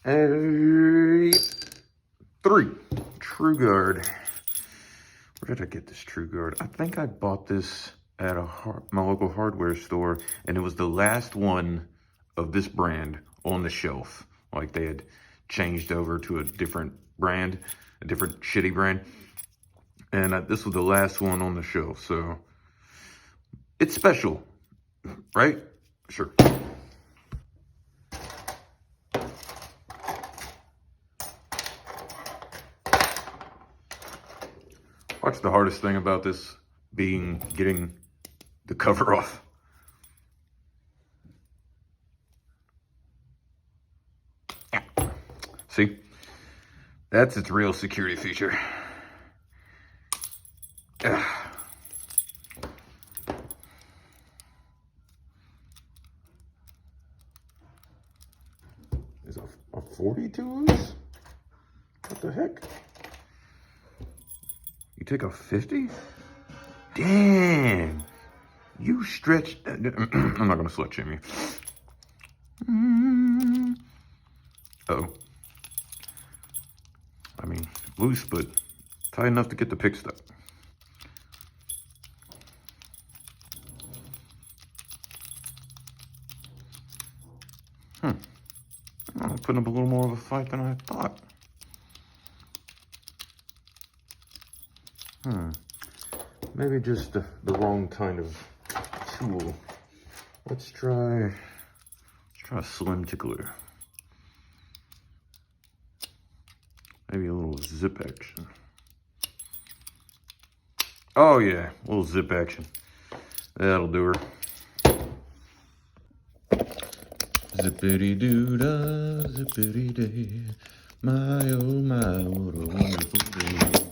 3. True Guard. Where did I get this True Guard? I think I bought this at my local hardware store, and it was the last one of this brand on the shelf. Like they had changed over to a different brand, a different shitty brand. And this was the last one on the shelf, so it's special, right? Sure. What's the hardest thing about this being getting the cover off? See, that's its real security feature. Is a 42 loose? What the heck? You take a 50? Damn. You stretch. I'm not going to slut shame you. Uh-oh. I mean, loose, but tight enough to get the pick stuck. I'm putting up a little more of a fight than I thought. Maybe just the wrong kind of tool. Let's try a slim tickler. Maybe a little zip action. Oh yeah, a little zip action. That'll do her. Zippity-doo-dah, zippity-day. My, oh my, what a wonderful day.